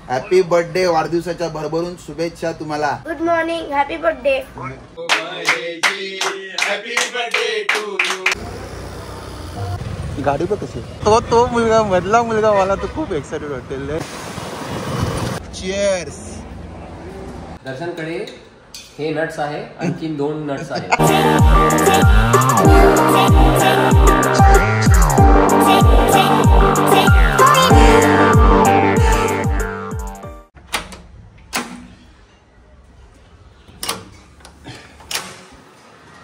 Happy birthday, वाढदिवसाच्या भरभरून शुभेच्छा तुम्हाला. Good morning, happy birthday. गाडी बघ कशी. तो मुलगा मधला मुलगा मला तो खूप एक्साइटेड वाटेल. चीयर्स. दर्शनकडे हे नट्स आहे, आणखीन 2 नट्स आहेत.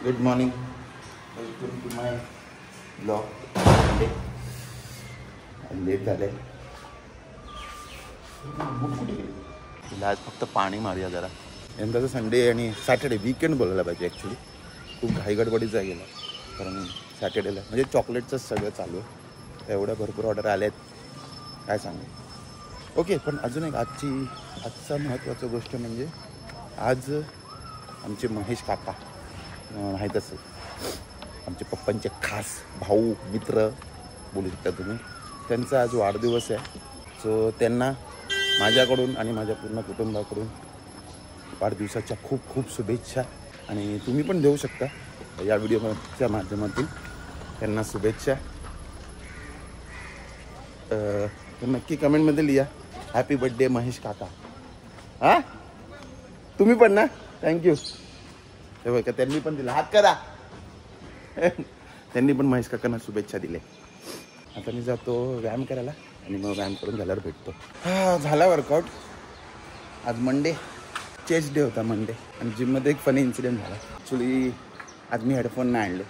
Good morning, welcome to my blog. Late झाले. आज फक्त पाणी मारूया जरा. यंदाचं संडे आणि सॅटर्डे वीकेंड बोलायला पाहिजे. ॲक्च्युली खूप घाईगडबडीचा गेला, कारण सॅटर्डेला म्हणजे चॉकलेटचंच सगळं चालू आहे. एवढ्या भरपूर ऑर्डर आल्या आहेत काय सांगू. ओके, पण अजून एक आजचा महत्त्वाची गोष्ट म्हणजे आज आमचे महेश काका, माहीत असेल, आमचे पप्पांचे खास भाऊ मित्र बोलू शकता तुम्ही, त्यांचा आज वाढदिवस आहे. सो त्यांना माझ्याकडून आणि माझ्या पूर्ण कुटुंबाकडून वाढदिवसाच्या खूप खूप शुभेच्छा. आणि तुम्ही पण देऊ शकता या व्हिडिओच्या माध्यमातून त्यांना शुभेच्छा. तर नक्की कमेंटमध्ये लिहा हॅपी बर्थडे महेश काका. हां, तुम्ही पण ना. थँक्यू. हे बघा, त्यांनी पण दिला, हात करा. त्यांनी पण महेश काकांना शुभेच्छा दिल्या. आता मी जातो व्यायाम करायला आणि मग व्यायाम करून झाल्यावर भेटतो. झाला वर्कआउट. आज मंडे, चेस्ट डे होता मंडे. आणि जिममध्ये एक फनी इन्सिडेंट झाला. ॲक्च्युली आज मी हेडफोन नाही आणले.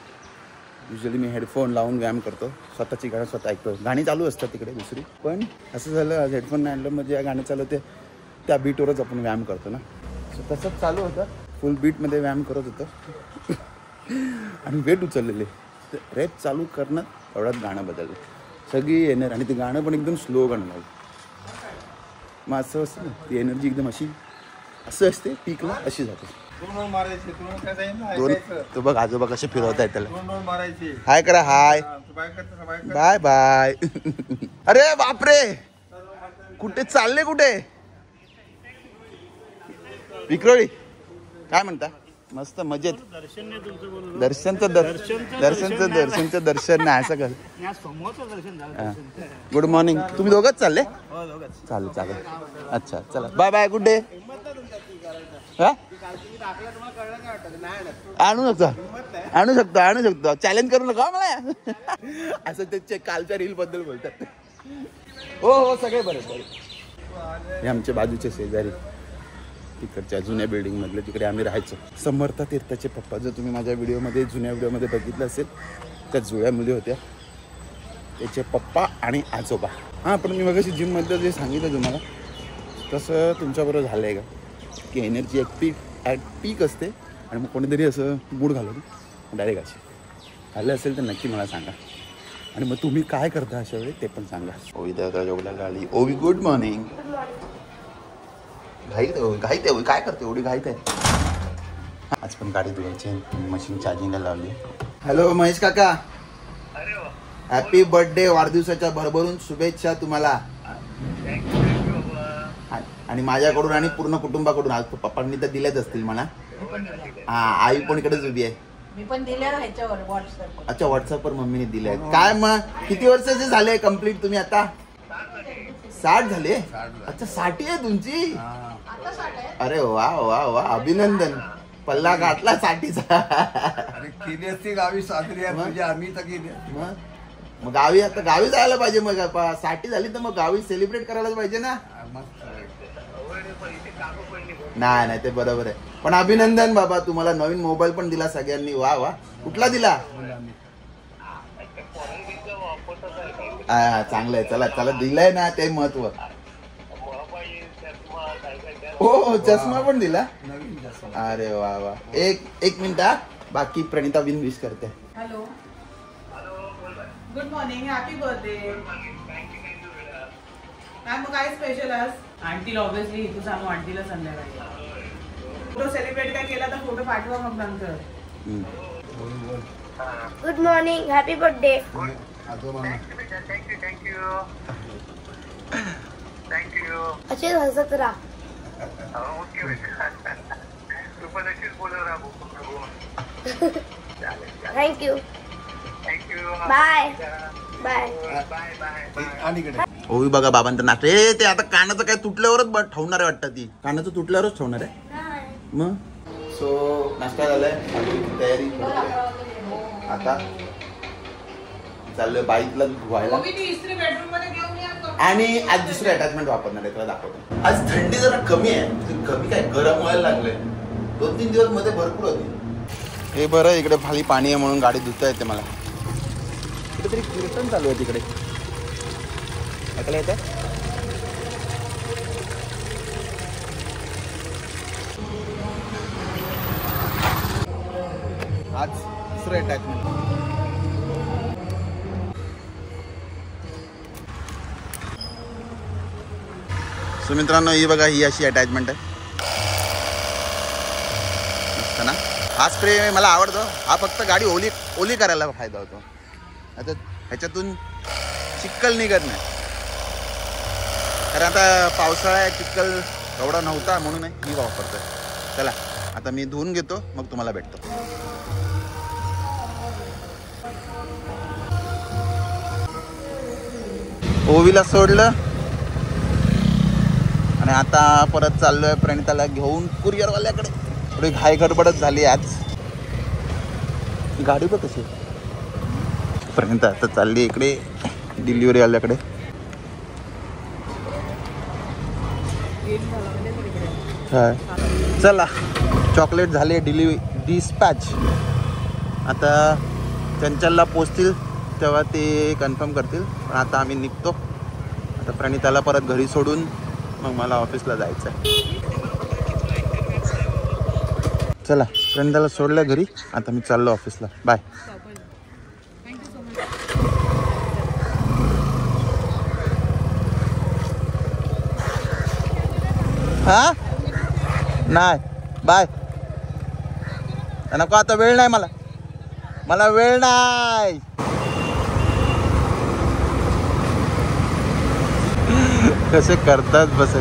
युजली मी हेडफोन लावून व्यायाम करतो, स्वतःची गाणं स्वतः ऐकतो. गाणी चालू असतात तिकडे दुसरी, पण असं झालं आज हेडफोन नाही आणलं. म्हणजे या गाणं चालू ते त्या बीटवरच आपण व्यायाम करतो ना. सो तसंच चालू होतं, फुल बीटमध्ये व्यायाम करत होतं आणि वेट उचललेले. तर रेप चालू करणं एवढ्यात गाणं बदललं, सगळी एनर्जी. आणि ते गाणं पण एकदम स्लो गाणं लावलं. मग असं असतं ना, ती एनर्जी एकदम अशी असं असते पीकला, अशी जाते. दोन तो बघ आजोबा कसे फिरवत आहेत त्याला. हाय करा, हाय बाय बाय. अरे बापरे, कुठे चालले, कुठे? विक्रोळी. काय म्हणता? मस्त मजेत. दर्शनचं दर्शन नाही असं कर. Good morning. तुम्ही दोघंच चालले? चालेल. अच्छा, चला बाय बाय, गुड डे. आणू शकतो. चॅलेंज करू नका मला. असं ते कालच्या रील बद्दल बोलतात. हो सगळे बरे. हे आमच्या बाजूचे शेजारी, तिकडच्या जुन्या बिल्डिंग मधले, तिकडे आम्ही राहायचो. समर्थ तीर्थाचे पप्पा, जर तुम्ही माझ्या जुन्या व्हिडिओमध्ये बघितलं असेल, त्या जुळ्या मुली होत्या, त्याचे पप्पा आणि आजोबा. हां, पण मी मगाशी जिममधलं जे सांगितलं तुम्हाला, तसं तुमच्याबरोबर झालं आहे का, की एनर्जी ॲट पीक असते आणि मग कोणीतरी असं मूड घालून डायरेक्ट अशी झालं असेल तर नक्की मला सांगा. आणि मग तुम्ही काय करता अशा वेळी ते पण सांगा. ओवी दादा जेवढा गाडी. ओवी गुड मॉर्निंग. घाईत आहे काय करते एवढी घाईत आहे? आज पण गाडी धुवायची, मशीन चार्जिंगला लावली. हॅलो महेश काका, हॅपी बर्थडे, वाढदिवसाच्या भरभरून शुभेच्छा तुम्हाला. आणि माझ्याकडून आणि पूर्ण कुटुंबाकडून. आज पप्पांनी तर दिल्याच असतील म्हणा. हा, आई पण इकडेच उभी आहे. मी पण दिल्या ह्याच्यावर व्हॉट्सअप. अच्छा, व्हॉट्सअपवर मम्मीने दिले. काय मग किती वर्षाचे झाले कम्प्लीट तुम्ही आता? 60 झाले. अच्छा, 60 आहे तुमची. अरे वा वा वा, अभिनंदन. पल्ला गाठला 60चा. केली असती गावी साजरी. आम्ही तर केली. मग गावी आता गावी जायला पाहिजे. मग 60 झाली तर मग गावी सेलिब्रेट करायलाच पाहिजे ना. नाही ते बरोबर आहे. पण अभिनंदन बाबा, तुम्हाला नवीन मोबाईल पण दिला सगळ्यांनी. वा वा. कुठला दिला? चांगलं आहे. चला दिलाय ना, ते महत्व. हो, चष्मा पण दिला. अरे वा वा. एक मिनिट हा, बाकी प्रणिता बिन विश करते. Hello, good morning, happy birthday. काय मग काय स्पेशल आज? आंटीला ऑब्विसली इथून सांगू, आंटीला संध्याकाळी फोटो सेलिब्रेट काय केला तर फोटो पाठवा मग नंतर. Good morning, happy birthday. असेच हसत राहा. थँक्यू. Bye bye. आणि इकडे ओवी बघा बाबांचं नाच. ते आता कानाचं काय तुटल्यावरच ठेवणार आहे वाटतं. ती कानाचं तुटल्यावरच ठेवणार आहे मग. सो नाश्ता झालाय, तयारी आता चाललोय बाईकला धुवायला. आणि आज दुसरी अटॅचमेंट वापरणार आहे, त्याला दाखवतो. आज थंडी जरा कमी आहे. कमी काय, गरम व्हायला लागले. 2-3 दिवस मध्ये भरपूर होती. हे बरं, इकडे खाली पाणी आहे म्हणून गाडी धुता येते मला. कुठेतरी कीर्तन चालू आहे तिकडे, ऐकायला येतं. आज दुसरं अटॅचमेंट. सो मित्रांनो, ही बघा, ही अशी अटॅचमेंट आहे. मस्त ना. हा स्प्रे मला आवडतो. हा फक्त गाडी ओली करायला फायदा होतो. आता ह्याच्यातून चिक्कल निघत नाही, कारण आता पावसाळा चिक्कल एवढा नव्हता म्हणून ही वापरतोय. चला आता मी धुवून घेतो, मग तुम्हाला भेटतो. ओवीला सोडलं आणि आता परत चाललोय प्रणिताला घेऊन कुरिअरवाल्याकडे. थोडी घाई गडबडच झाली आज. गाडी बघ कशी. प्रणिता आता चालली इकडे डिलिव्हरी वाल्याकडे. चला, चॉकलेट झाले डिस्पॅच. आता चंचलला पोचतील तेव्हा ते कन्फर्म करतील. पण आता आम्ही निघतो. आता प्रणिताला परत घरी सोडून मग मला ऑफिसला जायचं आहे. चला, प्रणिताला सोडलं घरी. आता मी चाललो ऑफिसला. बाय. हा नाही, बाय. नको, आता वेळ नाही मला वेळ नाही. कसे करतात बस.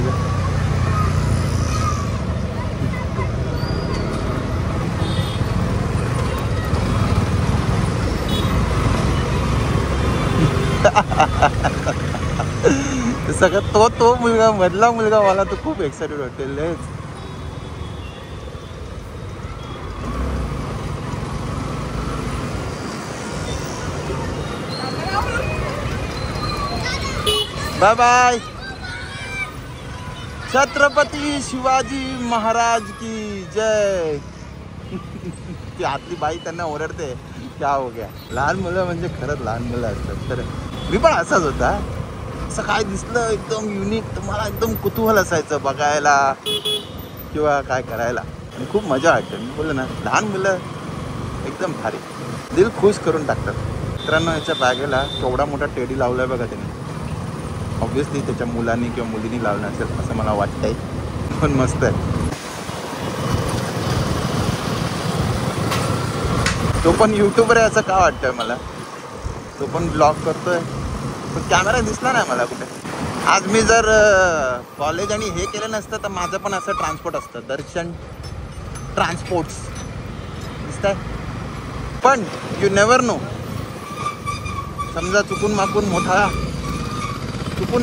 सगळं तो मुलगा, मधला मुलगा, मला तो खूप एक्साइटेड वाटेल. Bye bye. छत्रपती शिवाजी महाराज की जय. ती आतली बाई त्यांना ओरडते, क्या हो गया. लहान मुलं म्हणजे खरंच लहान मुलं असतात. तर मी पण असाच होता. असं काय दिसलं एकदम युनिक तर मला एकदम कुतूहल असायचं बघायला किंवा काय करायला. आणि खूप मजा वाटते. मी बोललो ना, लहान मुलं एकदम भारी, दिल खुश करून टाकतात. मित्रांनो, याच्या बॅगेला केवढा मोठा टेडी लावलाय बघा त्याने. ऑब्व्हियसली त्याच्या मुलांनी किंवा मुलींनी लावलं असेल असं मला वाटतंय, पण मस्त आहे. तो पण यूट्यूबर आहे असं का वाटतंय मला. तो पण ब्लॉग करतोय, पण कॅमेरा दिसला नाही मला कुठे. आज मी जर कॉलेज आणि हे केलं नसतं तर माझं पण असं ट्रान्सपोर्ट असतं, दर्शन ट्रान्सपोर्ट्स दिसतंय. पण यू नेवर नो, समजा चुकून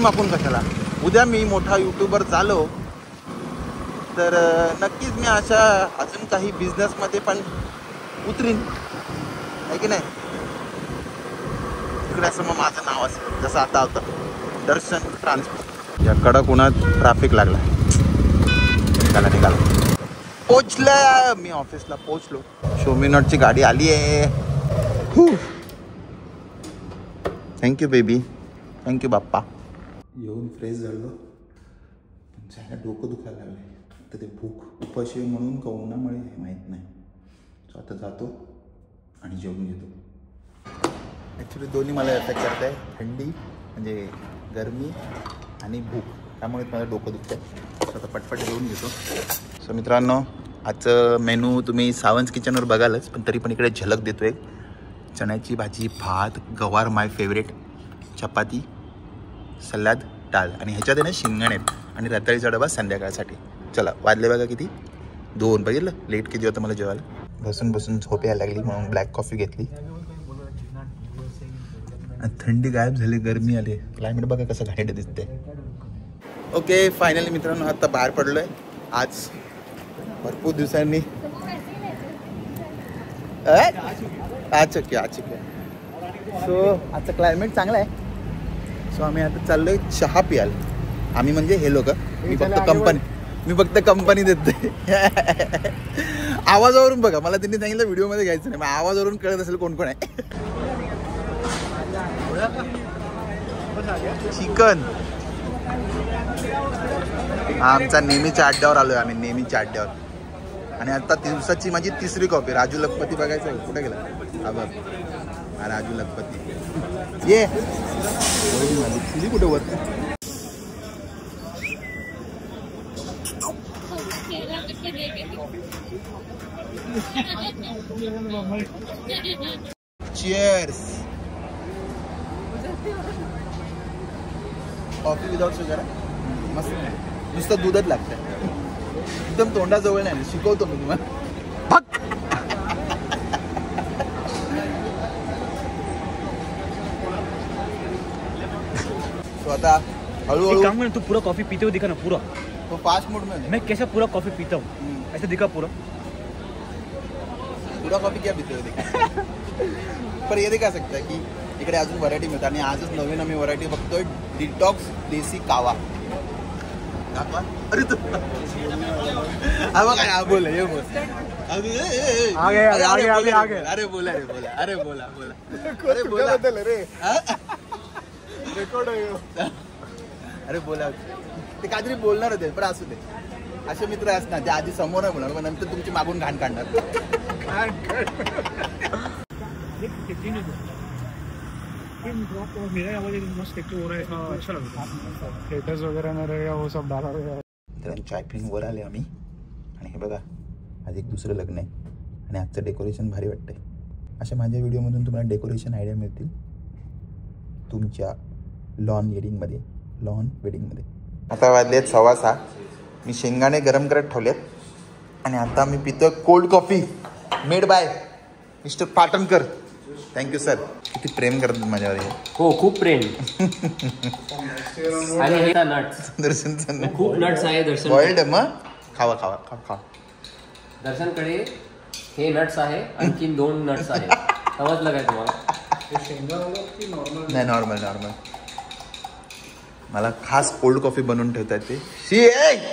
माकून कशाला, उद्या मी मोठा यूट्यूबर झालो तर नक्कीच मी अशा अजून काही बिझनेसमध्ये पण उतरीन, आहे की नाही. तिकडे असं मग माझं नाव असेल, जसं आता होतं दर्शन ट्रान्सपोर्ट. या कडक उन्हात ट्रॅफिक लागला. निघाला पोचलं मी, ऑफिसला पोचलो. शोमिनॉटची गाडी आली आहे. थँक्यू बेबी, थँक्यू बाप्पा. येऊन फ्रेश झालो, पण जायला डोकं दुखायला लागले. तर ते भूक उपाशी म्हणून का उन्हामुळे हे माहीत नाही. सो आता जातो आणि जेवून घेतो. ॲक्च्युली दोन्ही मला इफेक्ट करत आहे, थंडी म्हणजे गरमी आणि भूक, त्यामुळे मला डोकं दुखतं आहे. सो आता पटपट जेवून घेतो. सो मित्रांनो, आजचं मेनू तुम्ही सावंत किचनवर बघालच, पण तरी पण इकडे झलक देतो. एक चण्याची भाजी, भात, गवार माय फेवरेट, चपाती, सलाद टाळ आणि ह्याच्यात आहे ना शिंगण आहेत आणि रताळीचा डबा संध्याकाळसाठी. चला वाजले बघा किती 2. बघितलं लेट किती होतं मला जेवायला. बसून बसून झोप यायला लागली म्हणून ब्लॅक कॉफी घेतली. थंडी गायब झाली, गरमी आली. क्लायमेट बघा कसं घाईट दिसते. ओके फायनली मित्रांनो आता बाहेर पडलोय. आज भरपूर दिवसांनी अच्छा सो आजचं क्लायमेट चांगलं आहे. सो आम्ही आता चाललोय चहा प्यायला. आम्ही म्हणजे हे लोक, मी फक्त कंपनी देते. आवाजावरून बघा, मला त्यांनी सांगितलं व्हिडिओमध्ये घ्यायचं नाही, मग आवाजावरून कळत असेल कोण कोण आहे. चिकन आमचा नेहमीच्या अड्ड्यावर आलोय आम्ही, नेहमीच्या अड्ड्यावर. आणि आता दिवसाची माझी 3री कॉपी. राजू लखपती बघायचं आहे, कुठे गेला हा बघ, हा राजू लखपती ये तुझी कुठे वर. Cheers. कॉफी विदाउट शुगर मस्त, नुसतं दूधच लागतं. एकदम तोंडाजवळ नाही, शिकवतो मी तुम्हाला. तो आता हळूहळू काम कर, तू पूरा कॉफी पीते हो दिखा ना पूरा. तो फास्ट मूड में मैं कैसे पूरा कॉफी पीता हूँ ऐसे दिखा पूरा. पूरा कॉफी क्या पीते हो देखा. पर ये देखा सकता है की इकडे अजून व्हरायटी मिळतात आणि आजच नवीन आम्ही व्हरायटी बघतोय. डिटॉक्स देसी कावा. अरे तू हा बोल ये बोल. अरे बोला अरे बोला. ते काहीतरी बोलणार होते पण असू दे. असे मित्र असणार जे आधी समोर आहे म्हणणार, मग नंतर तुमची मागून घाण काढणार. मेरा आवाज मस्त एक्टिव हो रहा है, अच्छा लग रहा है. स्टेटस वगैरह में रहेगा वो सब डाला रहेगा. चाय पिऊन वर आले आम्ही आणि हे बघा आज एक दुसरं लग्न आहे आणि आजचं डेकोरेशन भारी वाटतंय. अशा माझ्या व्हिडिओमधून तुम्हाला डेकोरेशन आयडिया मिळतील तुमच्या लॉन वेडिंगमध्ये. आता वाजलेत 6:15. मी शेंगाणे गरम करत ठेवलेत आणि आता मी पितो cold coffee made by mister Patankar. Thank you sir. किती प्रेम करतात माझ्यावर हे. हो खूप प्रेम. आणि हे नट्स दर्शनचं खूप नट्स आहे. दर्शन बॉइल्ड मग खावा. दर्शनकडे हे नट्स आहे, आणखीन 2 नट्स आहे. समजलं काय तुम्हाला. नाही नॉर्मल. मला खास कोल्ड कॉफी बनवून ठेवतात ते.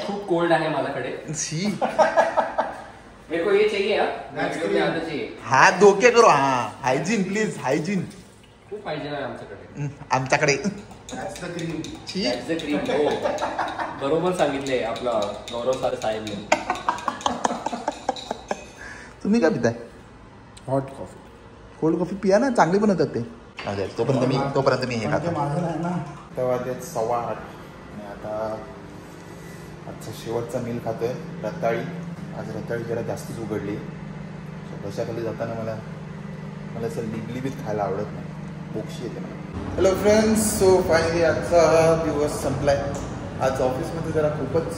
खूप कोल्ड आहे माझ्याकडे. मेरे को ये चाहिए. हात धोके करो. हा हायजीन प्लीज, हायजीन खूप पाहिजे ना आमच्याकडे. आमच्याकडे क्रीम. हो बरोबर सांगितले आपला गौरव सर साहेबने. तुम्ही काय पिताय. Hot coffee. कोल्ड कॉफी पिया ना, चांगली बनवतात ते. तोपर्यंत मी हे खातो. तेव्हा ते 8:15 आणि आता आजचा शेवटचा मील खातोय रताळी. आज रताळी जरा जास्तच उघडली. घशाखाली जाताना मला असं लिबलिबीत खायला आवडत नाही, बोक्षी येते मला. Hello friends. सो फायनली आजचा दिवस संपलाय. आज ऑफिसमध्ये जरा खूपच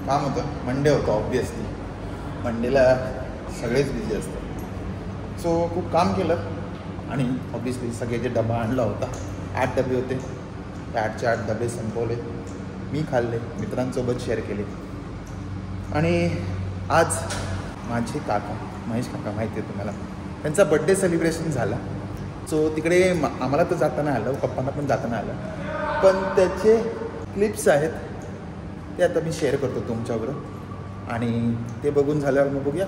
काम होतं. मंडे होतं ऑब्वियसली. मंडेला सगळेच बिझी असतात. सो खूप काम केलं आणि ऑब्वियसली सगळे डबा आणला होता. 8 डबे होते. त्या 8चे 8 डबे संपवले. मी खाल्ले, मित्रांसोबत शेअर केले. आणि आज माझे काका महेश काका माहिती आहे तुम्हाला, त्यांचा बड्डे सेलिब्रेशन झाला. सो तिकडे आम्हाला तर जाताना आलं, पप्पांना पण जाताना आलं. पण त्याचे क्लिप्स आहेत ते आता मी शेअर करतो तुमच्याबरोबर आणि ते बघून झाल्यावर मग बघूया.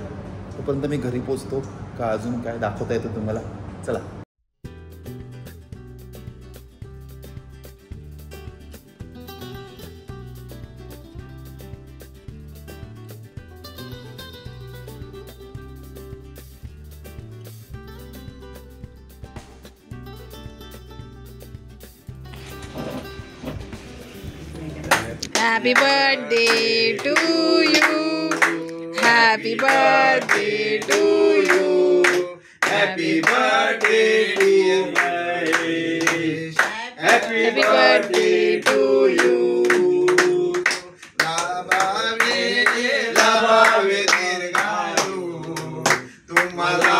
तोपर्यंत मी घरी पोचतो का अजून काय दाखवता येतं तुम्हाला. चला. Happy birthday to you. Happy birthday to you. Happy birthday dear Mahesh. Happy Happy birthday to you. लाभावे दीर्घायू तुम्हाला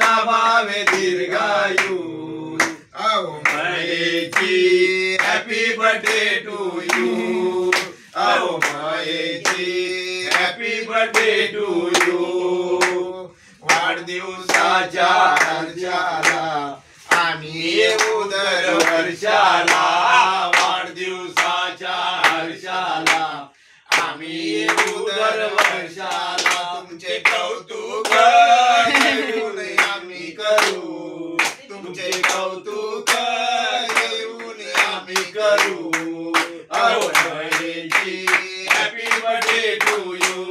लाभावे दीर्घायू. आओ मायेची हॅपी बर्थडे टू यू. आओ मायेची हॅपी बर्थडे टू यू. वाढदिवसाच्या हर्षाला आम्ही येऊ दर वर्षाला. वाढदिवसाच्या हर्षाला आम्ही येऊ दर वर्षाला. तुमचे कौतुक येऊन आम्ही करू. तुमचे कौतुक येऊन आम्ही करू. आओ Maheshji happy birthday to you.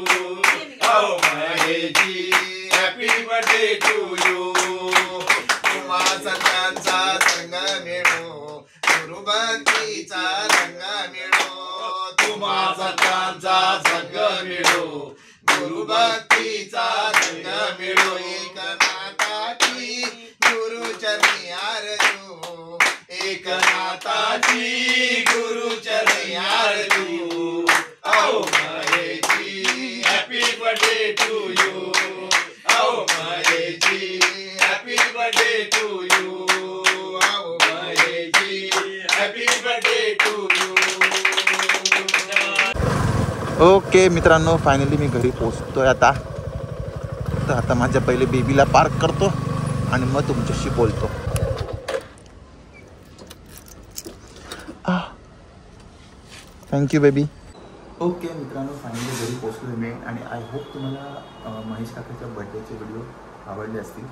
आओ Maheshji happy birthday to you. तुम्हा सगळ्यांचा संग मिळो गुरुभक्तीचा रंग मिळो. तुम्हा सगळ्यांचा संग मिळो गुरुभक्तीचा रंग मिळो. एक नाताची गुरुचरणी आरजू. एक नाताची गुरुचरणी आरजू. आओ Maheshji happy birthday to you. आओ Maheshji happy birthday to you. आओ Maheshji happy birthday to you. Okay मित्रांनो, फायनली मी घरी पोचतोय आता. तर आता माझ्या पहिले बेबीला पार्क करतो आणि मग तुमच्याशी बोलतो. Thank you baby. ओके मित्रांनो, फायनली घरी पोचलो मी आणि आय होप तुम्हाला महेश काकाच्या बर्थडेचे व्हिडिओ आवडले असतील.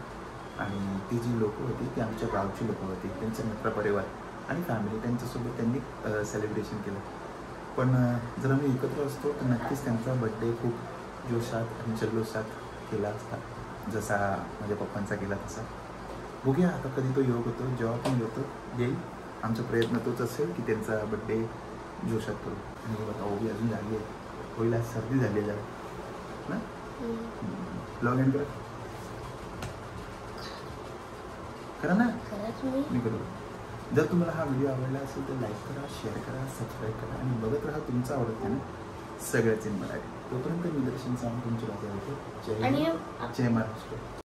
आणि ती जी लोकं होती ती आमच्या गावची लोकं होती, त्यांचे मित्रपरिवार आणि फॅमिली, त्यांच्यासोबत त्यांनी सेलिब्रेशन केलं. पण जर आम्ही एकत्र असतो तर नक्कीच त्यांचा बड्डे खूप जोशात आणि जल्लोषात केला असता, जसा माझ्या पप्पांचा केला तसा. बघूया आता कधी तो योग होतो, जेव्हा पण येईल. आमचा प्रयत्न तोच असेल की त्यांचा बड्डे जोशात करू. आणि बघा ओबी अजून झाली आहे, होईल आज सर्दी झालेली आहे ना. ब्लॉग एंड करा ना, मी करू. जर तुम्हाला हा व्हिडिओ आवडला असेल तर लाईक करा, शेअर करा, सबस्क्राईब करा आणि बघत राहा तुमचा आवडत ना सगळ्याच इन मराठी. तोपर्यंत मी दर्शन सांगून तुमची बाजू होतो. जय महाराष्ट्र.